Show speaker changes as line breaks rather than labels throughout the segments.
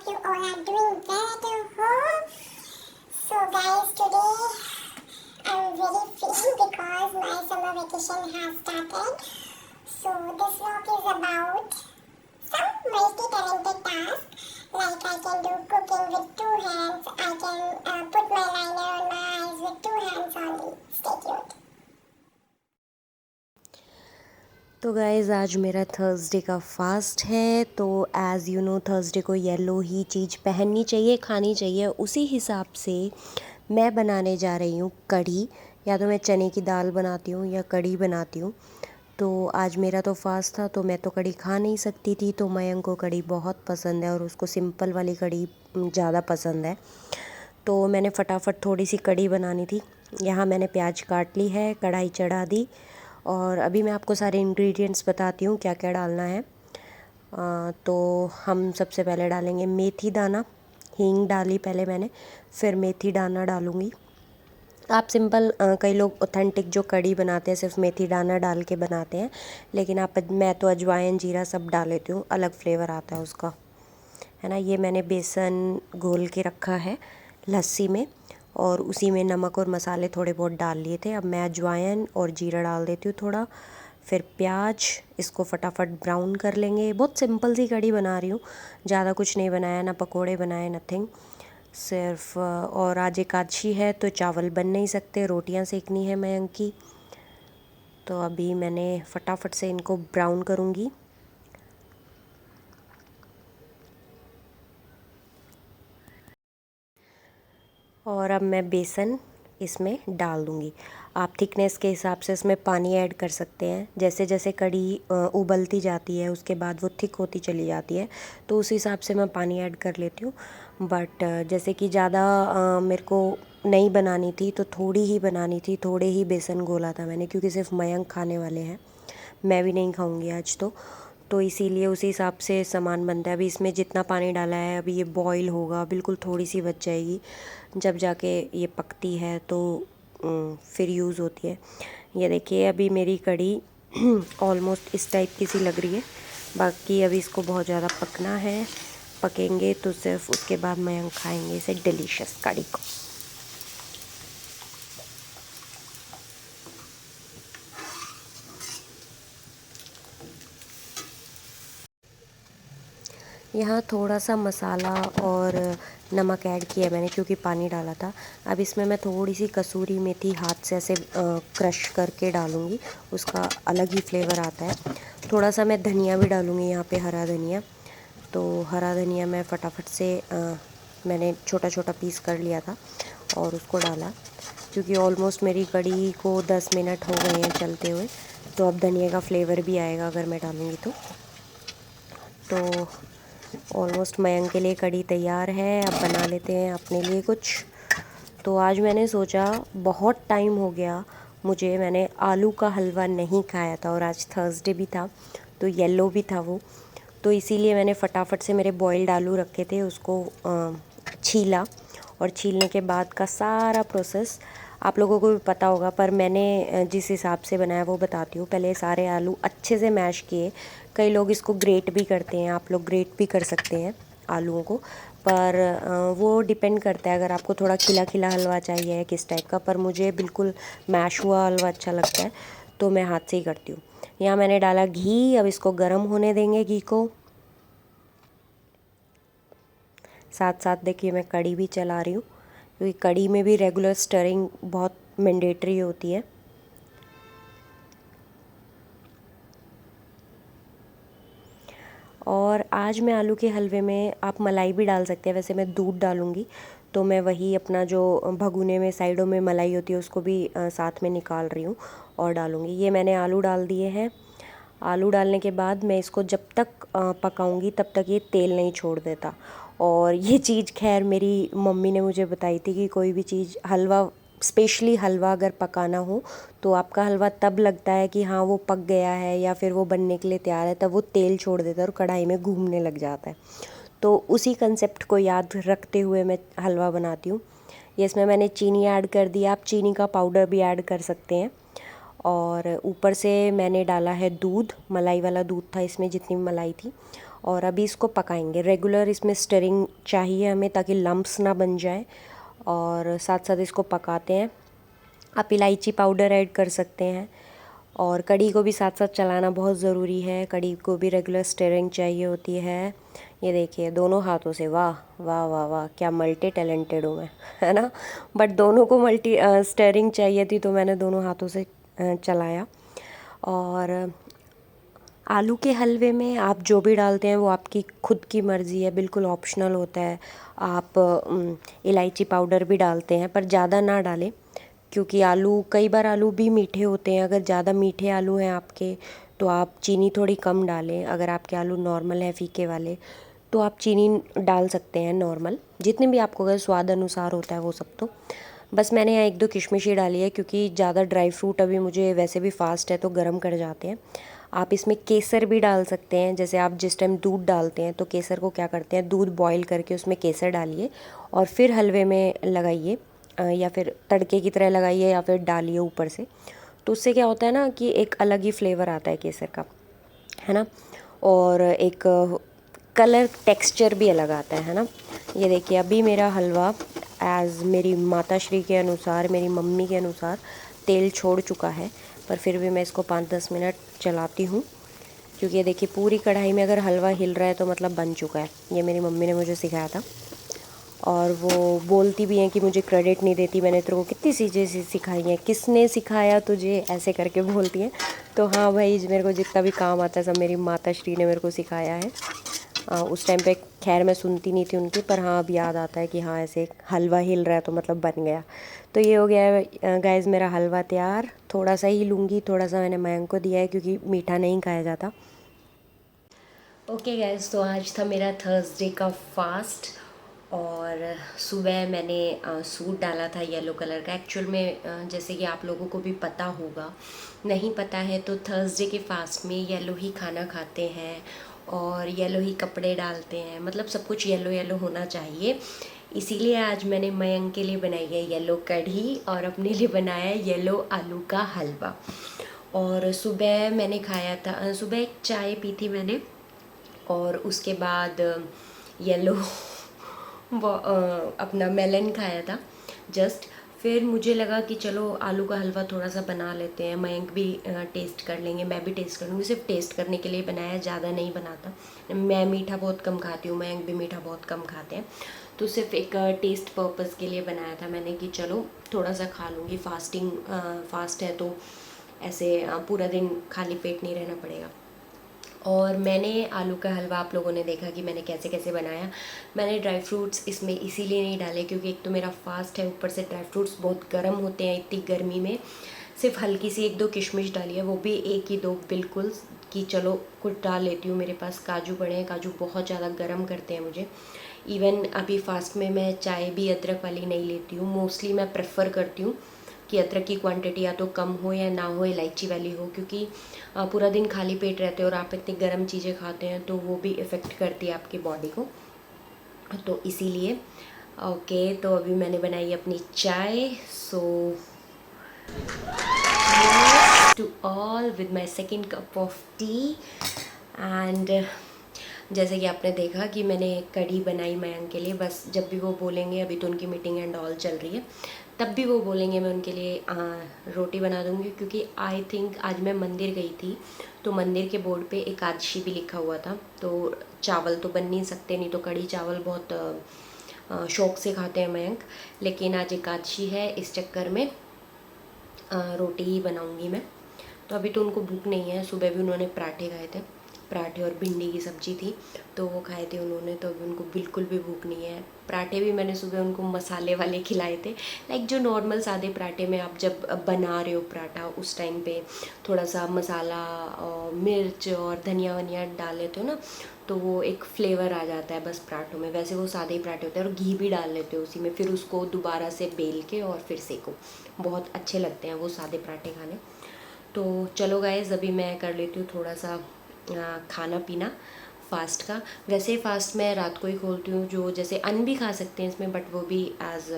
hope you all are doing well at your home. So guys, today I'm very free because my summer vacation has started. So this vlog is about some multi-talented tasks. Like I can do cooking with two hands. I can put my liner on my eyes with two hands only. Stay tuned.
तो guys आज मेरा Thursday का fast है। तो as you know Thursday को yellow ही चीज़ पहननी चाहिए, खानी चाहिए। उसी हिसाब से मैं बनाने जा रही हूँ कढ़ी। या तो मैं चने की दाल बनाती हूँ या कढ़ी बनाती हूँ। तो आज मेरा तो फ़ास्ट था तो मैं तो कढ़ी खा नहीं सकती थी। तो मयंक को कढ़ी बहुत पसंद है और उसको सिंपल वाली कढ़ी ज़्यादा पसंद है। तो मैंने फटाफट थोड़ी सी कढ़ी बनानी थी। यहाँ मैंने प्याज काट ली है, कढ़ाई चढ़ा दी और अभी मैं आपको सारे इंग्रेडिएंट्स बताती हूँ क्या क्या डालना है। तो हम सबसे पहले डालेंगे मेथी दाना। हींग डाली पहले मैंने, फिर मेथी दाना डालूँगी। आप सिंपल कई लोग ऑथेंटिक जो कढ़ी बनाते हैं सिर्फ मेथी दाना डाल के बनाते हैं, लेकिन मैं तो अजवाइन जीरा सब डाल लेती हूँ, अलग फ्लेवर आता है उसका, है ना। ये मैंने बेसन घोल के रखा है लस्सी में और उसी में नमक और मसाले थोड़े बहुत डाल लिए थे। अब मैं अजवाइन और जीरा डाल देती हूँ थोड़ा, फिर प्याज। इसको फटाफट ब्राउन कर लेंगे। बहुत सिंपल सी कढ़ी बना रही हूँ, ज़्यादा कुछ नहीं बनाया, ना पकोड़े बनाए, नथिंग। सिर्फ और आज एकादशी है तो चावल बन नहीं सकते, रोटियाँ सेकनी है मयंक की। तो अभी मैंने फटाफट से इनको ब्राउन करूँगी। और अब मैं बेसन इसमें डाल दूँगी। आप थिकनेस के हिसाब से इसमें पानी ऐड कर सकते हैं। जैसे जैसे कढ़ी उबलती जाती है उसके बाद वो थिक होती चली जाती है, तो उस हिसाब से मैं पानी ऐड कर लेती हूँ। बट जैसे कि ज़्यादा मेरे को नहीं बनानी थी तो थोड़ी ही बनानी थी, थोड़े ही बेसन घोला था मैंने, क्योंकि सिर्फ मयंक खाने वाले हैं, मैं भी नहीं खाऊंगी आज। तो इसीलिए उसी हिसाब से सामान बनता है। अभी इसमें जितना पानी डाला है अभी ये बॉईल होगा, बिल्कुल थोड़ी सी बच जाएगी, जब जाके ये पकती है तो फिर यूज़ होती है। ये देखिए अभी मेरी कढ़ी ऑलमोस्ट इस टाइप की सी लग रही है। बाकी अभी इसको बहुत ज़्यादा पकना है, पकेंगे तो सिर्फ उसके बाद मयंक खाएंगे इसे डिलीशियस कढ़ी को। यहाँ थोड़ा सा मसाला और नमक ऐड किया मैंने क्योंकि पानी डाला था। अब इसमें मैं थोड़ी सी कसूरी मेथी हाथ से ऐसे क्रश करके डालूँगी, उसका अलग ही फ्लेवर आता है। थोड़ा सा मैं धनिया भी डालूँगी यहाँ पे, हरा धनिया। तो हरा धनिया मैं फटाफट से मैंने छोटा छोटा पीस कर लिया था और उसको डाला, क्योंकि ऑलमोस्ट मेरी कढ़ी को 10 मिनट हो गए हैं चलते हुए। तो अब धनिया का फ्लेवर भी आएगा अगर मैं डालूँगी तो ऑलमोस्ट मयंक के लिए कढ़ी तैयार है। अब बना लेते हैं अपने लिए कुछ। तो आज मैंने सोचा बहुत टाइम हो गया मुझे, मैंने आलू का हलवा नहीं खाया था और आज थर्सडे भी था तो येलो भी था वो, तो इसीलिए मैंने फटाफट से मेरे बॉइल्ड आलू रखे थे उसको छीला। और छीलने के बाद का सारा प्रोसेस आप लोगों को भी पता होगा, पर मैंने जिस हिसाब से बनाया वो बताती हूँ। पहले सारे आलू अच्छे से मैश किए। कई लोग इसको ग्रेट भी करते हैं, आप लोग ग्रेट भी कर सकते हैं आलूओं को, पर वो डिपेंड करता है अगर आपको थोड़ा खिला खिला हलवा चाहिए है किस टाइप का। पर मुझे बिल्कुल मैश हुआ हलवा अच्छा लगता है तो मैं हाथ से ही करती हूँ। यहाँ मैंने डाला घी, अब इसको गर्म होने देंगे घी को। साथ साथ देखिए मैं कढ़ी भी चला रही हूँ, क्योंकि कढ़ी में भी रेगुलर स्टरिंग बहुत मैंडेटरी होती है। और आज मैं आलू के हलवे में आप मलाई भी डाल सकते हैं, वैसे मैं दूध डालूँगी। तो मैं वही अपना जो भगोने में साइडों में मलाई होती है उसको भी साथ में निकाल रही हूँ और डालूँगी। ये मैंने आलू डाल दिए हैं। आलू डालने के बाद मैं इसको जब तक पकाऊंगी तब तक ये तेल नहीं छोड़ देता। और ये चीज़ खैर मेरी मम्मी ने मुझे बताई थी कि कोई भी चीज़ हलवा, स्पेशली हलवा अगर पकाना हो तो आपका हलवा तब लगता है कि हाँ वो पक गया है या फिर वो बनने के लिए तैयार है, तब वो तेल छोड़ देता है और कढ़ाई में घूमने लग जाता है। तो उसी कंसेप्ट को याद रखते हुए मैं हलवा बनाती हूँ। ये इसमें मैंने चीनी ऐड कर दिया, आप चीनी का पाउडर भी ऐड कर सकते हैं। और ऊपर से मैंने डाला है दूध, मलाई वाला दूध था इसमें जितनी मलाई थी। और अभी इसको पकाएंगे। रेगुलर इसमें स्टिरिंग चाहिए हमें ताकि लम्प्स ना बन जाए, और साथ साथ इसको पकाते हैं। आप इलायची पाउडर ऐड कर सकते हैं, और कढ़ी को भी साथ साथ चलाना बहुत ज़रूरी है। कढ़ी को भी रेगुलर स्टिरिंग चाहिए होती है। ये देखिए दोनों हाथों से, वाह वाह वाह वाह, क्या मल्टी टैलेंटेड हूँ मैं, है ना। बट दोनों को मल्टी स्टिरिंग चाहिए थी तो मैंने दोनों हाथों से चलाया। और आलू के हलवे में आप जो भी डालते हैं वो आपकी खुद की मर्ज़ी है, बिल्कुल ऑप्शनल होता है। आप इलायची पाउडर भी डालते हैं पर ज़्यादा ना डालें, क्योंकि आलू, कई बार आलू भी मीठे होते हैं। अगर ज़्यादा मीठे आलू हैं आपके तो आप चीनी थोड़ी कम डालें। अगर आपके आलू नॉर्मल हैं फीके वाले तो आप चीनी डाल सकते हैं नॉर्मल, जितने भी आपको अगर स्वाद अनुसार होता है वो सब। तो बस मैंने यहाँ 1-2 किशमिश ही डाली है, क्योंकि ज़्यादा ड्राई फ्रूट अभी मुझे वैसे भी फास्ट है तो गर्म कर जाते हैं। आप इसमें केसर भी डाल सकते हैं। जैसे आप जिस टाइम दूध डालते हैं तो केसर को क्या करते हैं, दूध बॉईल करके उसमें केसर डालिए और फिर हलवे में लगाइए, या फिर तड़के की तरह लगाइए या फिर डालिए ऊपर से। तो उससे क्या होता है ना कि एक अलग ही फ्लेवर आता है केसर का, है ना। और एक कलर टेक्सचर भी अलग आता है ना। ये देखिए अभी मेरा हलवा एज़ मेरी माताश्री के अनुसार, मेरी मम्मी के अनुसार तेल छोड़ चुका है, पर फिर भी मैं इसको 5-10 मिनट चलाती हूँ, क्योंकि ये देखिए पूरी कढ़ाई में अगर हलवा हिल रहा है तो मतलब बन चुका है। ये मेरी मम्मी ने मुझे सिखाया था, और वो बोलती भी हैं कि मुझे क्रेडिट नहीं देती, मैंने तेरे को कितनी चीज़ें सिखाई हैं, किसने सिखाया तुझे, ऐसे करके बोलती हैं। तो हाँ भाई, मेरे को जितना भी काम आता है सब मेरी माताश्री ने मेरे को सिखाया है। उस टाइम पे खैर मैं सुनती नहीं थी उनकी, पर हाँ अब याद आता है कि हाँ ऐसे हलवा हिल रहा है तो मतलब बन गया। तो ये हो गया है गाइज़ मेरा हलवा तैयार। थोड़ा सा ही लूँगी, थोड़ा सा मैंने मयंक को दिया है क्योंकि मीठा नहीं खाया जाता। ओके गाइज़, तो आज था मेरा थर्सडे का फास्ट, और सुबह मैंने सूट डाला था येलो कलर का। एक्चुअल में जैसे कि आप लोगों को भी पता होगा, नहीं पता है तो थर्सडे के फास्ट में येलो ही खाना खाते हैं और येलो ही कपड़े डालते हैं, मतलब सब कुछ येलो येलो होना चाहिए। इसीलिए आज मैंने मयंक के लिए बनाई है येलो कढ़ी और अपने लिए बनाया है येलो आलू का हलवा। और सुबह मैंने खाया था, सुबह एक चाय पी थी मैंने, और उसके बाद येलो अपना मेलन खाया था जस्ट। फिर मुझे लगा कि चलो आलू का हलवा थोड़ा सा बना लेते हैं, मयंक भी टेस्ट कर लेंगे, मैं भी टेस्ट कर लूँगी। सिर्फ टेस्ट करने के लिए बनाया, ज़्यादा नहीं बनाता। मैं मीठा बहुत कम खाती हूँ, मयंक भी मीठा बहुत कम खाते हैं, तो सिर्फ एक टेस्ट पर्पज़ के लिए बनाया था मैंने कि चलो थोड़ा सा खा लूँगी। फास्ट है तो ऐसे पूरा दिन खाली पेट नहीं रहना पड़ेगा। और मैंने आलू का हलवा, आप लोगों ने देखा कि मैंने कैसे कैसे बनाया। मैंने ड्राई फ्रूट्स इसमें इसीलिए नहीं डाले क्योंकि एक तो मेरा फास्ट है, ऊपर से ड्राई फ्रूट्स बहुत गर्म होते हैं इतनी गर्मी में। सिर्फ हल्की सी 1-2 किशमिश डाली है, वो भी 1 ही 2 बिल्कुल, कि चलो कुछ डाल लेती हूँ। मेरे पास काजू पड़े हैं, काजू बहुत ज़्यादा गर्म करते हैं मुझे। इवन अभी फास्ट में मैं चाय भी अदरक वाली नहीं लेती हूँ। मोस्टली मैं प्रेफर करती हूँ कि अदरक की क्वांटिटी या तो कम हो या ना हो, इलायची वाली हो, क्योंकि पूरा दिन खाली पेट रहते हो और आप इतनी गर्म चीज़ें खाते हैं तो वो भी इफ़ेक्ट करती है आपकी बॉडी को, तो इसीलिए। ओके, तो अभी मैंने बनाई अपनी चाय। So to all with my second cup of tea. And जैसे कि आपने देखा कि मैंने कढ़ी बनाई मयंक के लिए, बस जब भी वो बोलेंगे, अभी तो उनकी मीटिंग एंड ऑल चल रही है, तब भी वो बोलेंगे मैं उनके लिए रोटी बना दूँगी। क्योंकि आई थिंक आज मैं मंदिर गई थी तो मंदिर के बोर्ड पे एकादशी भी लिखा हुआ था, तो चावल तो बन नहीं सकते, नहीं तो कढ़ी चावल बहुत शौक़ से खाते हैं मयंक। लेकिन आज एकादशी है, इस चक्कर में रोटी ही बनाऊँगी मैं। तो अभी तो उनको भूख नहीं है, सुबह भी उन्होंने पराठे खाए थे, पराठे और भिंडी की सब्ज़ी थी तो वो खाए थे उन्होंने, तो अभी उनको बिल्कुल भी भूख नहीं है। पराठे भी मैंने सुबह उनको मसाले वाले खिलाए थे, लाइक जो नॉर्मल सादे पराठे में आप जब बना रहे हो पराठा, उस टाइम पे थोड़ा सा मसाला और मिर्च और धनिया वनिया डाल लेते हो ना, तो वो एक फ्लेवर आ जाता है बस पराठों में। वैसे वो सादे ही पराठे होते हैं, और घी भी डाल लेते हो उसी में, फिर उसको दोबारा से बेल के और फिर सेको, बहुत अच्छे लगते हैं वो सादे पराठे खाने। तो चलो गाइस, अभी मैं कर लेती हूँ थोड़ा सा खाना पीना, फ़ास्ट का। वैसे फ़ास्ट मैं रात को ही खोलती हूँ, जो जैसे अन भी खा सकते हैं इसमें, बट वो भी एज़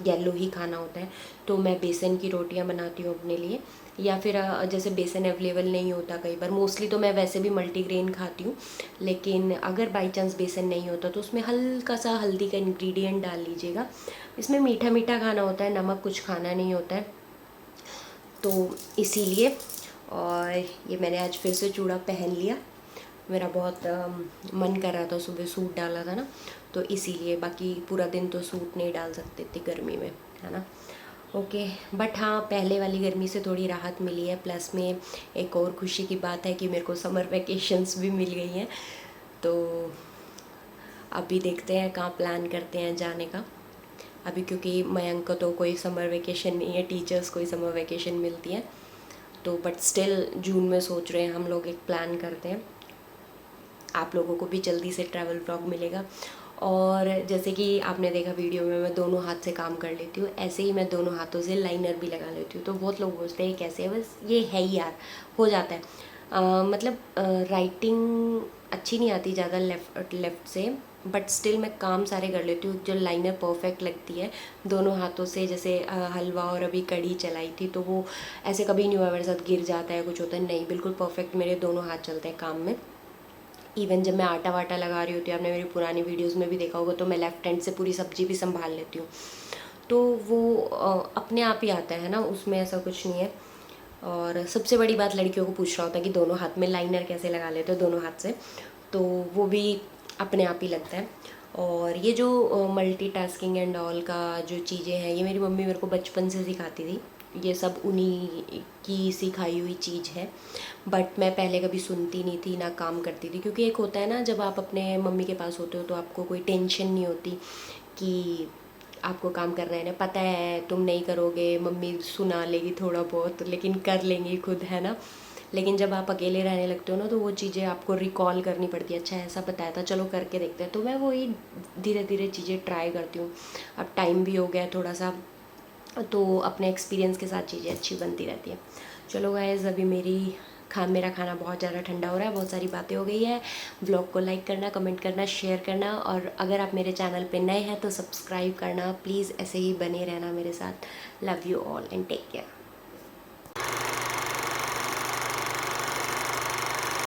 येलो ही खाना होता है। तो मैं बेसन की रोटियाँ बनाती हूँ अपने लिए, या फिर जैसे बेसन अवेलेबल नहीं होता कई बार, मोस्टली तो मैं वैसे भी मल्टीग्रेन खाती हूँ, लेकिन अगर बाई चांस बेसन नहीं होता तो उसमें हल्का सा हल्दी का इंग्रेडिएंट डाल लीजिएगा। इसमें मीठा मीठा खाना होता है, नमक कुछ खाना नहीं होता है, तो इसीलिए। और ये मैंने आज फिर से चूड़ा पहन लिया, मेरा बहुत मन कर रहा था, सुबह सूट डाला था ना, तो इसीलिए। बाकी पूरा दिन तो सूट नहीं डाल सकते इतनी गर्मी में, है ना। ओके, बट हाँ, पहले वाली गर्मी से थोड़ी राहत मिली है। प्लस में एक और खुशी की बात है कि मेरे को समर वैकेशंस भी मिल गई हैं, तो अभी देखते हैं कहाँ प्लान करते हैं जाने का। अभी क्योंकि मयंक को तो कोई समर वेकेशन नहीं है, टीचर्स को ही समर वेकेशन मिलती है, तो बट स्टिल जून में सोच रहे हैं हम लोग एक प्लान करते हैं। आप लोगों को भी जल्दी से ट्रैवल व्लॉग मिलेगा। और जैसे कि आपने देखा वीडियो में, मैं दोनों हाथ से काम कर लेती हूँ, ऐसे ही मैं दोनों हाथों से लाइनर भी लगा लेती हूँ। तो बहुत लोग पूछते हैं कैसे है, बस ये है ही यार, हो जाता है। मतलब राइटिंग अच्छी नहीं आती ज़्यादा लेफ़्ट से, बट स्टिल मैं काम सारे कर लेती हूँ। जो लाइनर परफेक्ट लगती है दोनों हाथों से, जैसे हलवा और अभी कढ़ी चलाई थी, तो वो ऐसे कभी नहीं हुआ मेरे साथ गिर जाता है कुछ होता है, नहीं, बिल्कुल परफेक्ट मेरे दोनों हाथ चलते हैं काम में। इवन जब मैं आटा वाटा लगा रही होती हूँ, आपने मेरी पुरानी वीडियोस में भी देखा होगा, तो मैं लेफ़्ट हैंड से पूरी सब्जी भी संभाल लेती हूँ, तो वो अपने आप ही आता है ना, उसमें ऐसा कुछ नहीं है। और सबसे बड़ी बात लड़कियों को पूछ रहा होता है कि दोनों हाथ में लाइनर कैसे लगा लेते हो दोनों हाथ से, तो वो भी अपने आप ही लगता है। और ये जो मल्टीटास्किंग एंड ऑल का जो चीज़ें हैं, ये मेरी मम्मी मेरे को बचपन से सिखाती थी, ये सब उन्हीं की सिखाई हुई चीज़ है। बट मैं पहले कभी सुनती नहीं थी, ना काम करती थी, क्योंकि एक होता है ना, जब आप अपने मम्मी के पास होते हो तो आपको कोई टेंशन नहीं होती कि आपको काम करना है ना, पता है तुम नहीं करोगे, मम्मी सुना लेगी थोड़ा बहुत, लेकिन कर लेंगी खुद, है ना। लेकिन जब आप अकेले रहने लगते हो ना, तो वो चीज़ें आपको रिकॉल करनी पड़ती है, अच्छा ऐसा बताया था, चलो करके देखते हैं। तो मैं वही धीरे धीरे चीज़ें ट्राई करती हूँ। अब टाइम भी हो गया थोड़ा सा, तो अपने एक्सपीरियंस के साथ चीज़ें अच्छी बनती रहती है। चलो गाइस, अभी मेरा खाना बहुत ज़्यादा ठंडा हो रहा है, बहुत सारी बातें हो गई है। व्लॉग को लाइक करना, कमेंट करना, शेयर करना, और अगर आप मेरे चैनल पे नए हैं तो सब्सक्राइब करना प्लीज़, ऐसे ही बने रहना मेरे साथ। Love you all and take care.